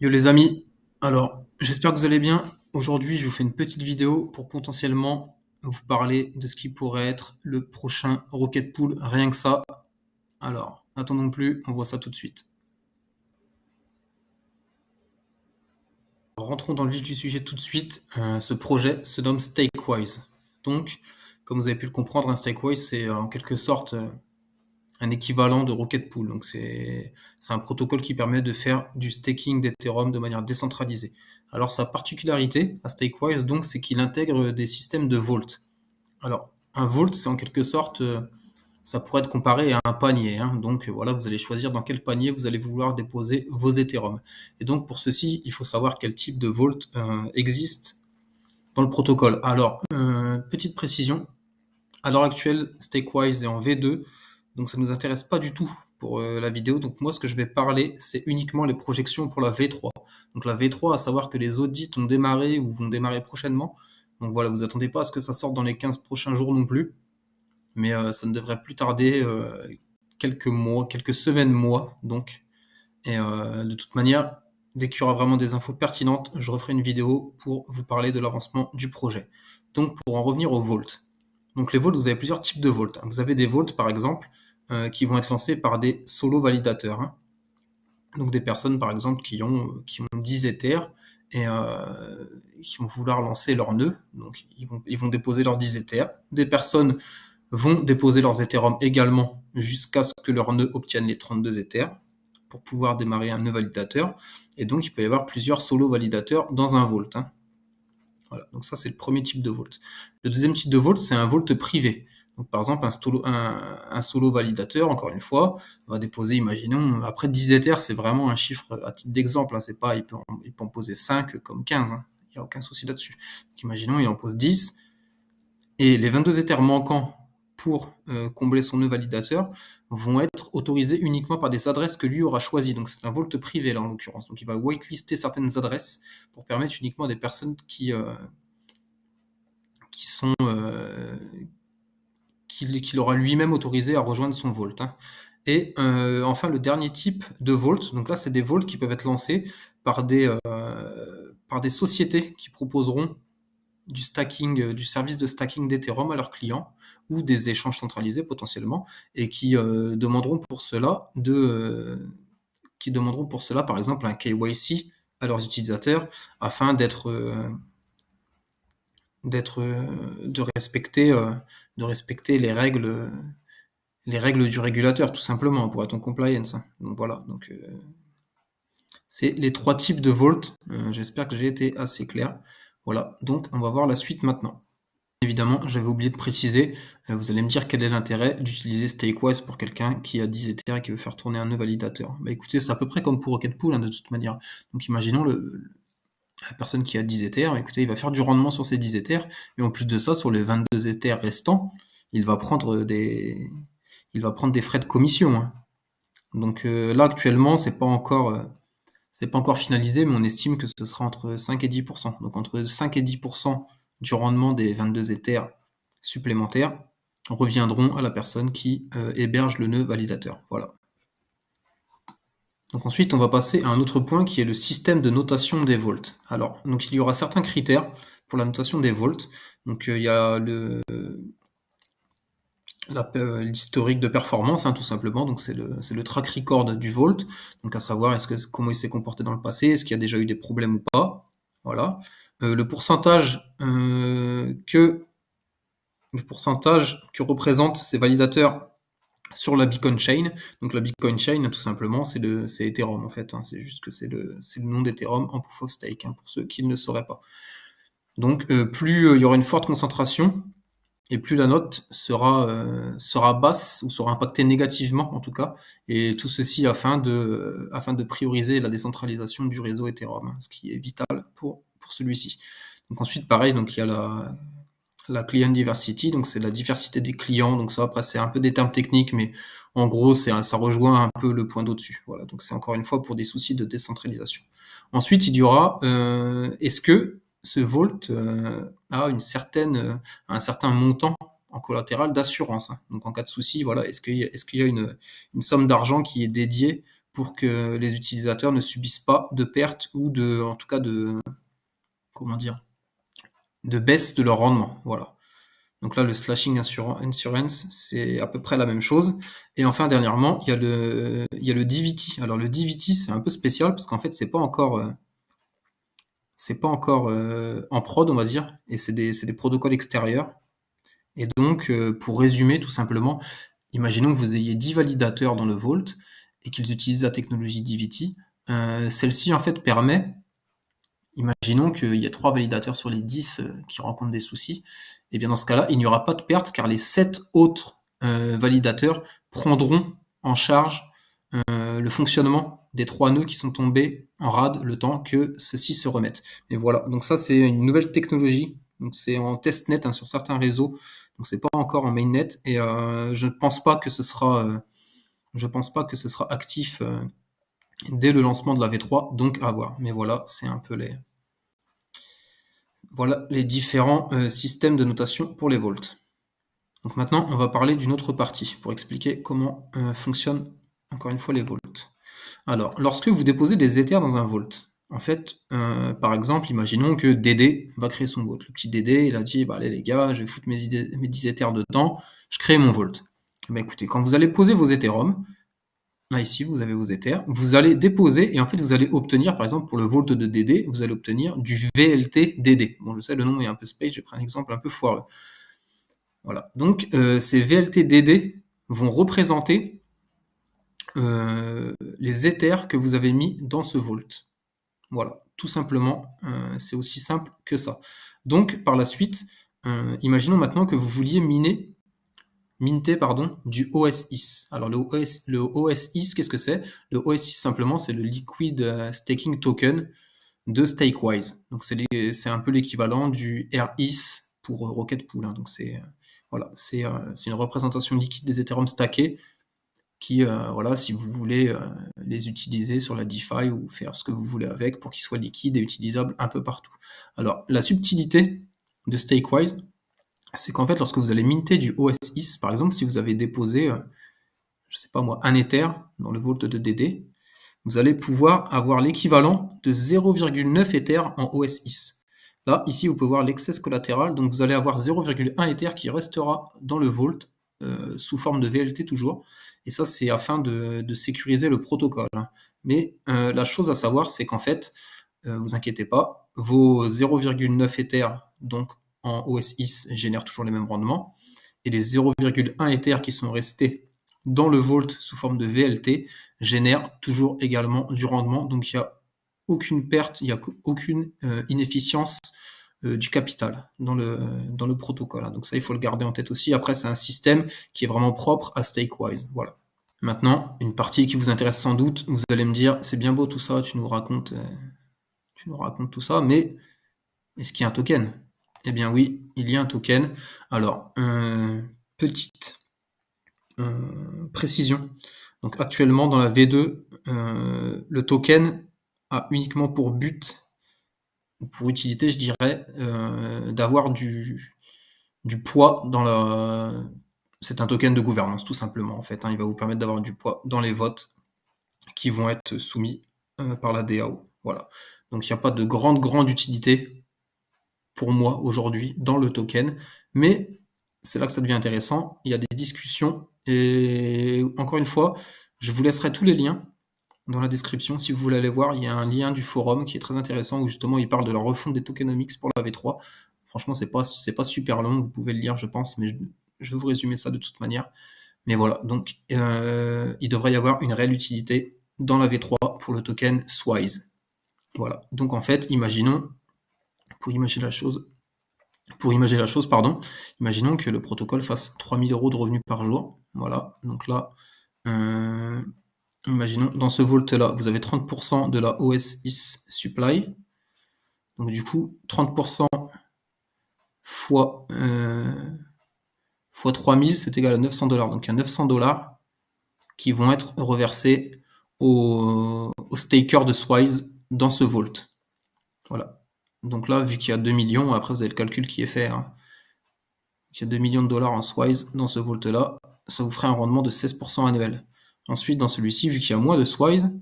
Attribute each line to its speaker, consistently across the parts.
Speaker 1: Yo les amis, alors j'espère que vous allez bien. Aujourd'hui, je vous fais une petite vidéo pour potentiellement vous parler de ce qui pourrait être le prochain Rocket Pool, rien que ça. Alors, attendons plus, on voit ça tout de suite. Rentrons dans le vif du sujet tout de suite. Ce projet se nomme Stakewise. Donc, comme vous avez pu le comprendre, un Stakewise, c'est en quelque sorte un équivalent de Rocket Pool. Donc c'est un protocole qui permet de faire du staking d'Ethereum de manière décentralisée. Alors sa particularité à Stakewise, donc, c'est qu'il intègre des systèmes de vault. Alors un vault, c'est en quelque sorte, ça pourrait être comparé à un panier. Hein. Donc voilà, vous allez choisir dans quel panier vous allez vouloir déposer vos Ethereum. Et donc pour ceci, il faut savoir quel type de vault existe dans le protocole. Alors petite précision, à l'heure actuelle, Stakewise est en V2, donc ça ne nous intéresse pas du tout pour la vidéo. Donc moi, ce que je vais parler, c'est uniquement les projections pour la V3. Donc la V3, à savoir que les audits ont démarré ou vont démarrer prochainement. Donc voilà, vous attendez pas à ce que ça sorte dans les 15 prochains jours non plus, mais ça ne devrait plus tarder quelques mois, quelques semaines, mois, donc. Et de toute manière, dès qu'il y aura vraiment des infos pertinentes, je referai une vidéo pour vous parler de l'avancement du projet. Donc pour en revenir au Vault. Donc les vaults, vous avez plusieurs types de vaults. Vous avez des vaults, par exemple, qui vont être lancés par des solo validateurs. Hein. Donc des personnes, par exemple, qui ont 10 Ethers et qui vont vouloir lancer leur nœud. Donc ils vont déposer leurs 10 Ethers. Des personnes vont déposer leurs Ethereum également jusqu'à ce que leur nœud obtienne les 32 Ethers pour pouvoir démarrer un nœud validateur. Et donc il peut y avoir plusieurs solo validateurs dans un vault. Hein. Voilà, donc ça c'est le premier type de vault. Le deuxième type de vault, c'est un vault privé. Donc par exemple, un solo validateur, encore une fois, va déposer, imaginons, après 10 Ethers, c'est vraiment un chiffre à titre d'exemple, hein, c'est pas, il peut en poser 5 comme 15, hein, il n'y a aucun souci là-dessus. Donc imaginons, il en pose 10, et les 22 Ethers manquants pour combler son nœud validateur vont être autorisés uniquement par des adresses que lui aura choisies. Donc c'est un vault privé là en l'occurrence. Donc il va whitelister certaines adresses pour permettre uniquement à des personnes qui sont qu'il aura lui-même autorisé à rejoindre son vault. Hein. Et enfin le dernier type de vault, donc là c'est des vaults qui peuvent être lancés par des sociétés qui proposeront du stacking, du service de stacking d'Ethereum à leurs clients ou des échanges centralisés potentiellement et qui demanderont pour cela par exemple un KYC à leurs utilisateurs afin d'être de respecter les règles du régulateur tout simplement pour être en compliance. Hein. Donc voilà, donc c'est les trois types de vault. J'espère que j'ai été assez clair. Voilà, donc on va voir la suite maintenant. Évidemment, j'avais oublié de préciser, vous allez me dire quel est l'intérêt d'utiliser Stakewise pour quelqu'un qui a 10 Ethers et qui veut faire tourner un nœud validateur. Bah écoutez, c'est à peu près comme pour Rocket Pool hein, de toute manière. Donc imaginons la personne qui a 10 Ethers, écoutez, il va faire du rendement sur ces 10 Ethers, et en plus de ça, sur les 22 Ethers restants, il va prendre des frais de commission. Hein. Donc là, actuellement, c'est pas encore finalisé, mais on estime que ce sera entre 5 et 10%. Donc entre 5 et 10% du rendement des 22 Ethers supplémentaires reviendront à la personne qui héberge le nœud validateur. Voilà. Donc ensuite, on va passer à un autre point qui est le système de notation des volts. Alors, donc il y aura certains critères pour la notation des volts. Donc il y a l'historique de performance, hein, tout simplement. Donc c'est le track record du volt. Donc à savoir comment il s'est comporté dans le passé, est-ce qu'il y a déjà eu des problèmes ou pas. Voilà. Le pourcentage que représentent ces validateurs sur la Bitcoin Chain. Donc la Bitcoin Chain, tout simplement, c'est Ethereum en fait. Hein. C'est juste que c'est le nom d'Ethereum en Proof of Stake, hein, pour ceux qui ne le sauraient pas. Donc plus il y aura une forte concentration, et plus la note sera basse, ou sera impactée négativement en tout cas, et tout ceci afin de prioriser la décentralisation du réseau Ethereum, hein, ce qui est vital pour celui-ci. Donc ensuite, pareil, donc il y a la client diversity, donc c'est la diversité des clients. Donc ça, après, c'est un peu des termes techniques, mais en gros, ça rejoint un peu le point d'au-dessus. Voilà, donc c'est encore une fois pour des soucis de décentralisation. Ensuite, il y aura, est-ce que ce vault a un certain montant en collatéral d'assurance. Hein. Donc en cas de souci, voilà, est-ce qu'il y a une somme d'argent qui est dédiée pour que les utilisateurs ne subissent pas de pertes ou en tout cas comment dire, de baisse de leur rendement. Voilà. Donc là, le slashing insurance, c'est à peu près la même chose. Et enfin, dernièrement, il y a le DVT. Alors le DVT, c'est un peu spécial parce qu'en fait, c'est pas encore en prod, on va dire, et c'est des protocoles extérieurs. Et donc, pour résumer, tout simplement, imaginons que vous ayez 10 validateurs dans le Vault et qu'ils utilisent la technologie DVT. Celle-ci, en fait, permet, imaginons qu'il y a 3 validateurs sur les 10 qui rencontrent des soucis. Et bien dans ce cas-là, il n'y aura pas de perte car les 7 autres validateurs prendront en charge le fonctionnement des 3 nœuds qui sont tombés en rade le temps que ceux-ci se remettent. Et voilà, donc ça c'est une nouvelle technologie. Donc c'est en testnet sur certains réseaux. Donc c'est pas encore en mainnet et je ne pense pas que ce sera actif dès le lancement de la V3, donc à voir. Mais voilà, c'est un peu les différents systèmes de notation pour les volts. Donc maintenant, on va parler d'une autre partie pour expliquer comment fonctionnent encore une fois les volts. Alors, lorsque vous déposez des Ethers dans un vault, en fait, par exemple, imaginons que Dédé va créer son vault. Le petit Dédé, il a dit, bah, allez les gars, je vais foutre mes 10 Ethers dedans, je crée mon vault. Bah, écoutez, quand vous allez poser vos Ethereum, là ici, vous avez vos Ethers, vous allez déposer et en fait, vous allez obtenir, par exemple, pour le vault de Dédé, vous allez obtenir du VLT Dédé. Bon, je sais, le nom est un peu space, j'ai pris un exemple un peu foireux. Voilà. Donc, ces VLT Dédé vont représenter les Ethers que vous avez mis dans ce vault. Voilà, tout simplement, c'est aussi simple que ça. Donc, par la suite, imaginons maintenant que vous vouliez minter du OSIS. Alors, le OSIS, qu'est-ce que c'est? Le OSIS, simplement, c'est le Liquid Staking Token de Stakewise. Donc, c'est un peu l'équivalent du RIS pour Rocket Pool. Hein. Donc, c'est une représentation liquide des Ethereum stackés qui, si vous voulez les utiliser sur la DeFi ou faire ce que vous voulez avec pour qu'ils soient liquides et utilisables un peu partout. Alors, la subtilité de Stakewise, c'est qu'en fait, lorsque vous allez minter du OSIS, par exemple, si vous avez déposé, je sais pas moi, un Ether dans le vault de Dédé, vous allez pouvoir avoir l'équivalent de 0,9 Ether en OSIS. Là, ici, vous pouvez voir l'excess collatéral, donc vous allez avoir 0,1 Ether qui restera dans le vault, sous forme de VLT toujours, et ça, c'est afin de sécuriser le protocole. Mais la chose à savoir, c'est qu'en fait, vous inquiétez pas, vos 0,9 Ether, donc en OSIS, génèrent toujours les mêmes rendements, et les 0,1 Ether qui sont restés dans le vault sous forme de VLT génèrent toujours également du rendement, donc il n'y a aucune perte, il n'y a aucune inefficience du capital dans le protocole. Donc ça, il faut le garder en tête aussi. Après, c'est un système qui est vraiment propre à Stakewise. Voilà. Maintenant, une partie qui vous intéresse sans doute, vous allez me dire, c'est bien beau tout ça, tu nous racontes tout ça, mais est-ce qu'il y a un token? Eh bien oui, il y a un token. Alors, petite précision. Donc actuellement, dans la V2, le token a uniquement pour but, pour utilité, je dirais, d'avoir du poids dans la... C'est un token de gouvernance, tout simplement, en fait. Hein. Il va vous permettre d'avoir du poids dans les votes qui vont être soumis par la DAO. Voilà. Donc, il n'y a pas de grande utilité pour moi aujourd'hui dans le token, mais c'est là que ça devient intéressant. Il y a des discussions et encore une fois, je vous laisserai tous les liens dans la description. Si vous voulez aller voir, il y a un lien du forum qui est très intéressant où justement il parle de la refonte des tokenomics pour la V3. Franchement, c'est pas super long, vous pouvez le lire, je pense, mais je vais vous résumer ça de toute manière. Mais voilà, donc il devrait y avoir une réelle utilité dans la V3 pour le token Swize. Voilà. Donc en fait, imaginons la chose, imaginons que le protocole fasse 3000 € de revenus par jour. Voilà. Donc là, imaginons, dans ce vault-là, vous avez 30% de la OSIS supply. Donc du coup, 30% fois 3000, c'est égal à 900 $. Donc il y a 900 $ qui vont être reversés au staker de Swize dans ce vault. Voilà. Donc là, vu qu'il y a 2 millions, après vous avez le calcul qui est fait, hein. Il y a 2 millions de $ en Swize dans ce vault-là, ça vous ferait un rendement de 16% annuel. Ensuite, dans celui-ci, vu qu'il y a moins de SWISE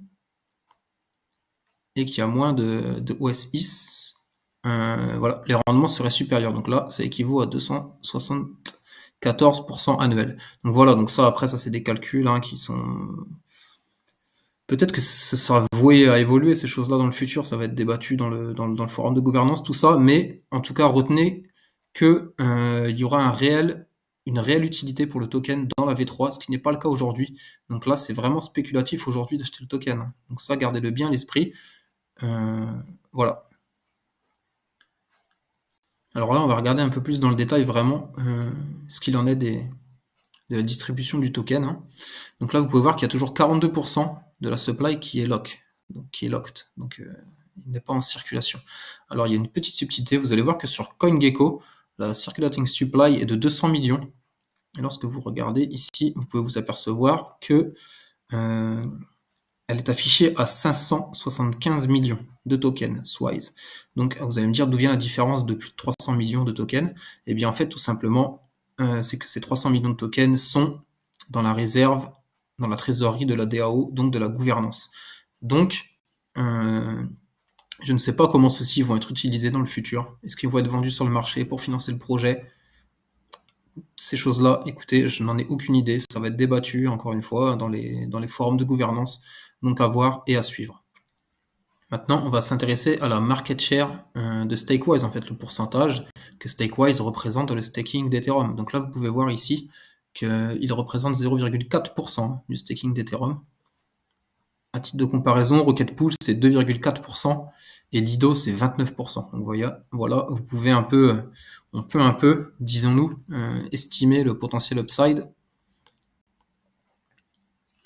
Speaker 1: et qu'il y a moins de OSIS, voilà, les rendements seraient supérieurs. Donc là, ça équivaut à 274% annuel. Donc voilà, donc ça, après, ça, c'est des calculs qui sont... Peut-être que ce sera voué à évoluer, ces choses-là, dans le futur. Ça va être débattu dans le forum de gouvernance, tout ça. Mais en tout cas, retenez qu'il y aura une réelle utilité pour le token dans la V3, ce qui n'est pas le cas aujourd'hui. Donc là, c'est vraiment spéculatif aujourd'hui d'acheter le token. Donc ça, gardez-le bien à l'esprit. Voilà. Alors là, on va regarder un peu plus dans le détail vraiment ce qu'il en est de la distribution du token. Donc là, vous pouvez voir qu'il y a toujours 42% de la supply qui est locked. Donc il n'est pas en circulation. Alors il y a une petite subtilité, vous allez voir que sur CoinGecko, la circulating supply est de 200 millions. Et lorsque vous regardez ici, vous pouvez vous apercevoir que elle est affichée à 575 millions de tokens SWISE. Donc vous allez me dire d'où vient la différence de plus de 300 millions de tokens. Eh bien en fait, tout simplement, c'est que ces 300 millions de tokens sont dans la réserve, dans la trésorerie de la DAO, donc de la gouvernance. Donc, je ne sais pas comment ceux-ci vont être utilisés dans le futur. Est-ce qu'ils vont être vendus sur le marché pour financer le projet? Ces choses-là, écoutez, je n'en ai aucune idée. Ça va être débattu, encore une fois, dans les forums de gouvernance. Donc à voir et à suivre. Maintenant, on va s'intéresser à la market share de Stakewise, en fait, le pourcentage que Stakewise représente dans le staking d'Ethereum. Donc là, vous pouvez voir ici qu'il représente 0,4% du staking d'Ethereum. À titre de comparaison, Rocket Pool, c'est 2,4% et Lido, c'est 29%. Donc voilà, vous pouvez on peut un peu, disons-nous, estimer le potentiel upside.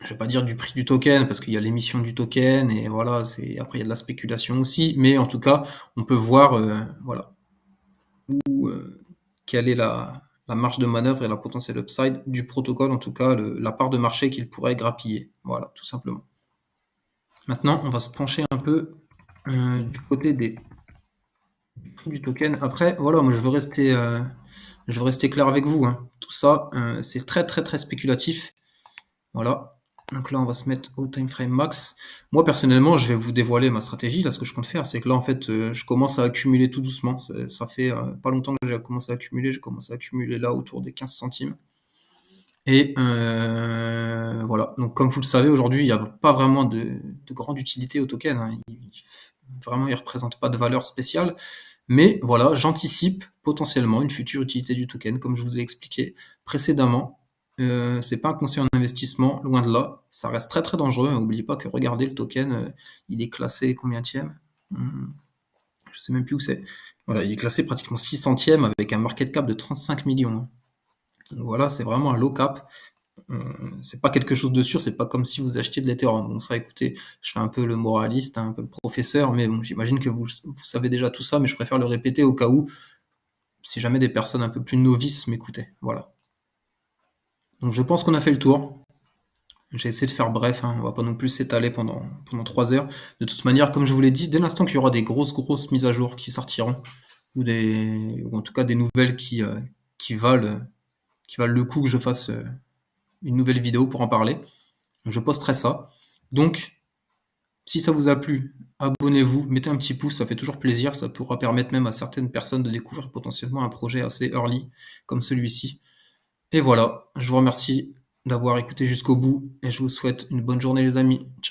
Speaker 1: Je vais pas dire du prix du token parce qu'il y a l'émission du token et voilà, après il y a de la spéculation aussi, mais en tout cas, on peut voir voilà quelle est la marge de manœuvre et la potentielle upside du protocole, en tout cas la part de marché qu'il pourrait grappiller. Voilà, tout simplement. Maintenant, on va se pencher un peu du côté du prix du token. Après, voilà, moi je veux rester clair avec vous. Tout ça, c'est très très très spéculatif. Voilà. Donc là, on va se mettre au time frame max. Moi, personnellement, je vais vous dévoiler ma stratégie. Là, ce que je compte faire, c'est que là, en fait, je commence à accumuler tout doucement. Ça fait pas longtemps que j'ai commencé à accumuler. J'ai commencé à accumuler là autour des 15 centimes. Et voilà. Donc, comme vous le savez, aujourd'hui, il n'y a pas vraiment de grande utilité au token. Vraiment, il ne représente pas de valeur spéciale. Mais voilà, j'anticipe potentiellement une future utilité du token, comme je vous ai expliqué précédemment. C'est pas un conseil en investissement, loin de là. Ça reste très très dangereux. N'oubliez pas que regardez le token, il est classé combienième? Je sais même plus où c'est. Voilà, il est classé pratiquement 600e avec un market cap de 35 millions. Donc voilà, c'est vraiment un low cap. C'est pas quelque chose de sûr, c'est pas comme si vous achetiez de l'Ethereum. Donc ça, écoutez, je fais un peu le moraliste, un peu le professeur, mais bon, j'imagine que vous savez déjà tout ça, mais je préfère le répéter au cas où, si jamais des personnes un peu plus novices m'écoutaient. Voilà. Donc je pense qu'on a fait le tour. J'ai essayé de faire bref, on va pas non plus s'étaler pendant 3 heures. De toute manière, comme je vous l'ai dit, dès l'instant qu'il y aura des grosses mises à jour qui sortiront, ou en tout cas des nouvelles qui valent le coup que je fasse une nouvelle vidéo pour en parler, je posterai ça. Donc, si ça vous a plu, abonnez-vous, mettez un petit pouce, ça fait toujours plaisir, ça pourra permettre même à certaines personnes de découvrir potentiellement un projet assez early comme celui-ci. Et voilà, je vous remercie d'avoir écouté jusqu'au bout et je vous souhaite une bonne journée les amis. Ciao.